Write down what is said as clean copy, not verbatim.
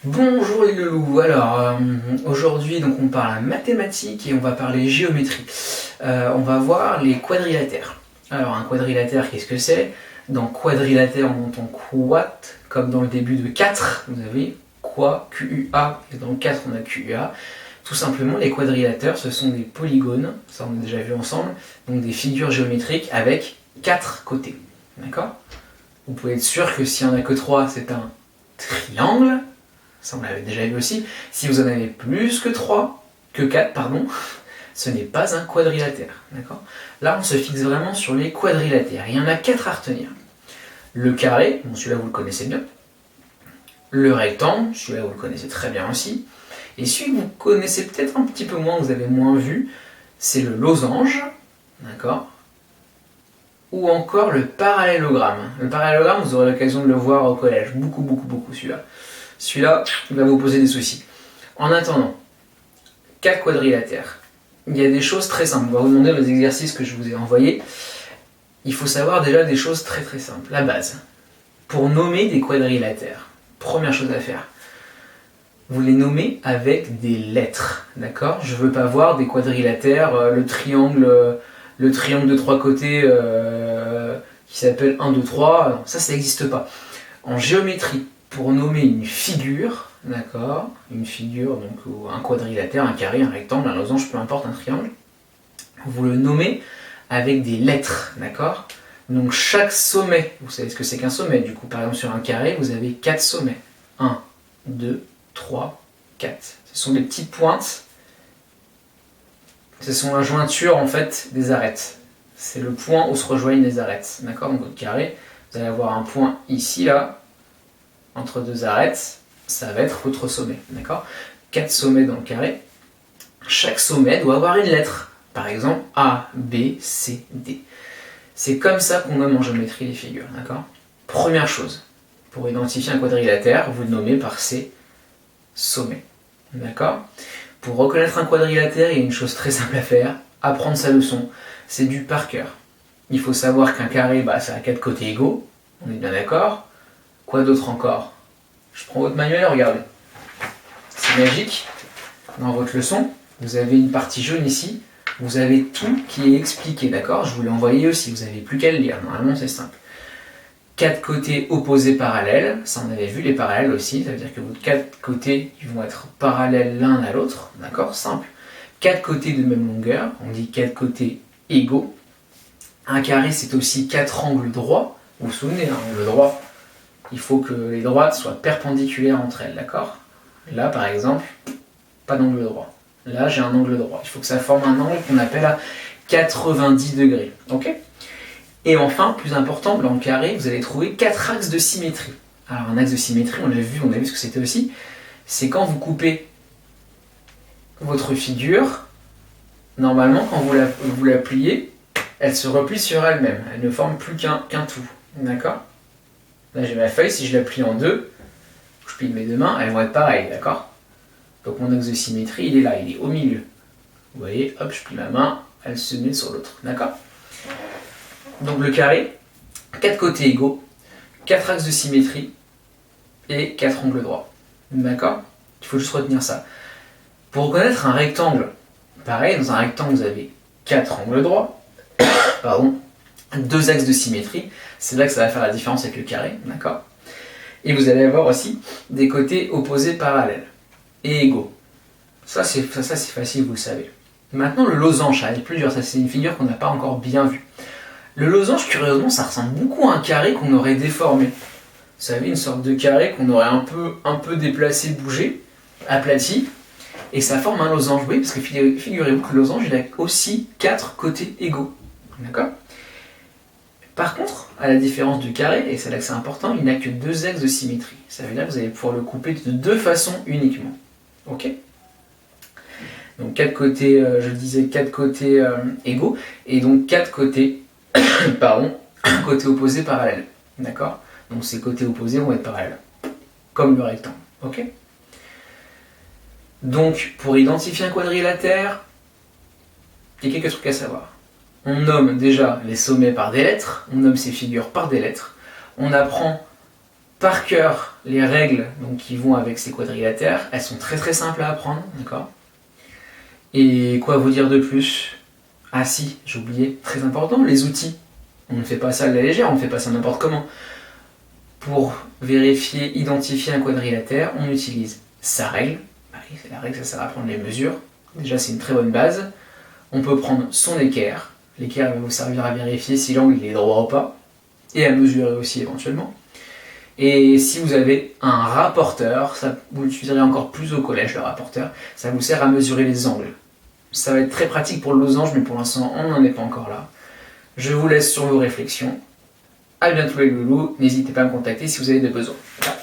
Bonjour les loulous, alors aujourd'hui donc on parle mathématiques et on va parler géométrie. On va voir les quadrilatères. Alors un quadrilatère, qu'est-ce que c'est? Dans quadrilatère on entend quat, comme dans le début de 4, vous avez quoi, Q-U-A, et dans le 4 on a Q-U-A. Tout simplement les quadrilatères ce sont des polygones, ça on a déjà vu ensemble, donc des figures géométriques avec 4 côtés. D'accord? Vous pouvez être sûr que s'il n'y en a que 3 c'est un triangle. Ça on l'avait déjà vu aussi. Si vous en avez plus que 3, que 4, pardon, ce n'est pas un quadrilatère. D'accord ? Là, on se fixe vraiment sur les quadrilatères. Il y en a 4 à retenir. Le carré, bon, celui-là vous le connaissez bien. Le rectangle, celui-là vous le connaissez très bien aussi. Et celui que vous connaissez peut-être un petit peu moins, vous avez moins vu, c'est le losange. D'accord ? Ou encore le parallélogramme. Le parallélogramme, vous aurez l'occasion de le voir au collège. Beaucoup celui-là. Celui-là, il va vous poser des soucis. En attendant, 4 quadrilatères. Il y a des choses très simples. On va vous demander les exercices que je vous ai envoyés. Il faut savoir déjà des choses très simples. La base. Pour nommer des quadrilatères, première chose à faire, vous les nommez avec des lettres. D'accord ? Je ne veux pas voir des quadrilatères, le triangle de 3 côtés qui s'appelle 1, 2, 3. Ça n'existe pas. En géométrie, pour nommer une figure, d'accord, une figure, donc un quadrilatère, un carré, un rectangle, un losange, peu importe, un triangle, vous le nommez avec des lettres, d'accord. Donc chaque sommet, vous savez ce que c'est qu'un sommet, du coup, par exemple sur un carré, vous avez 4 sommets. 1, 2, 3, 4. Ce sont des petites pointes, ce sont la jointure en fait des arêtes. C'est le point où se rejoignent les arêtes, d'accord. Donc votre carré, vous allez avoir un point ici, là, entre deux arêtes, ça va être votre sommet, d'accord ? 4 sommets dans le carré. Chaque sommet doit avoir une lettre. Par exemple, A, B, C, D. C'est comme ça qu'on nomme en géométrie les figures, d'accord ? Première chose, pour identifier un quadrilatère, vous le nommez par ses sommets, d'accord ? Pour reconnaître un quadrilatère, il y a une chose très simple à faire, apprendre sa leçon, c'est du par cœur. Il faut savoir qu'un carré, ça a 4 côtés égaux, on est bien d'accord ? Quoi d'autre encore ? Je prends votre manuel et regardez. C'est magique. Dans votre leçon, vous avez une partie jaune ici. Vous avez tout qui est expliqué, d'accord ? Je vous l'ai envoyé aussi, vous n'avez plus qu'à le lire. Normalement, c'est simple. 4 côtés opposés parallèles. Ça, on avait vu les parallèles aussi. Ça veut dire que vos 4 côtés ils vont être parallèles l'un à l'autre. D'accord ? Simple. 4 côtés de même longueur. On dit 4 côtés égaux. Un carré, c'est aussi 4 angles droits. Vous vous souvenez, un angle droit, il faut que les droites soient perpendiculaires entre elles, d'accord ? Là, par exemple, pas d'angle droit. Là, j'ai un angle droit. Il faut que ça forme un angle qu'on appelle à 90 degrés, ok ? Et enfin, plus important, dans le carré, vous allez trouver 4 axes de symétrie. Alors, un axe de symétrie, on a vu ce que c'était aussi. C'est quand vous coupez votre figure, normalement, quand vous la pliez, elle se replie sur elle-même. Elle ne forme plus qu'un tout, d'accord ? Là, j'ai ma feuille, si je la plie en deux, je plie mes deux mains, elles vont être pareilles, d'accord ? Donc mon axe de symétrie, il est là, il est au milieu. Vous voyez, hop, je plie ma main, elle se met sur l'autre, d'accord ? Donc le carré, 4 côtés égaux, 4 axes de symétrie et 4 angles droits, d'accord ? Il faut juste retenir ça. Pour reconnaître un rectangle, pareil, dans un rectangle, vous avez 4 angles droits, pardon, 2 axes de symétrie, c'est là que ça va faire la différence avec le carré, d'accord ? Et vous allez avoir aussi des côtés opposés parallèles et égaux. Ça c'est facile, vous le savez. Maintenant le losange, ça va être plus dur, ça c'est une figure qu'on n'a pas encore bien vue. Le losange, curieusement, ça ressemble beaucoup à un carré qu'on aurait déformé. Vous savez, une sorte de carré qu'on aurait un peu déplacé, bougé, aplati, et ça forme un losange. Oui, parce que figurez-vous que le losange, il a aussi 4 côtés égaux. D'accord ? Par contre, à la différence du carré, et c'est là que c'est important, il n'a que 2 axes de symétrie. Ça veut dire que vous allez pouvoir le couper de 2 façons uniquement. Ok ? Donc 4 côtés, je disais 4 côtés égaux, et donc 4 côtés, côtés opposés parallèles. D'accord ? Donc ces côtés opposés vont être parallèles, comme le rectangle. Ok ? Donc pour identifier un quadrilatère, il y a quelques trucs à savoir. On nomme déjà les sommets par des lettres, on nomme ces figures par des lettres, on apprend par cœur les règles donc, qui vont avec ces quadrilatères. Elles sont très très simples à apprendre, d'accord? Et quoi vous dire de plus? Ah si, j'ai oublié, très important, les outils. On ne fait pas ça à la légère, on ne fait pas ça n'importe comment. Pour vérifier, identifier un quadrilatère, on utilise sa règle. La règle, ça sert à prendre les mesures. Déjà, c'est une très bonne base. On peut prendre son équerre. L'équerre va vous servir à vérifier si l'angle est droit ou pas. Et à mesurer aussi éventuellement. Et si vous avez un rapporteur, ça, vous l'utiliserez encore plus au collège, le rapporteur, ça vous sert à mesurer les angles. Ça va être très pratique pour le losange, mais pour l'instant, on n'en est pas encore là. Je vous laisse sur vos réflexions. A bientôt les loulous, n'hésitez pas à me contacter si vous avez des besoins. Voilà.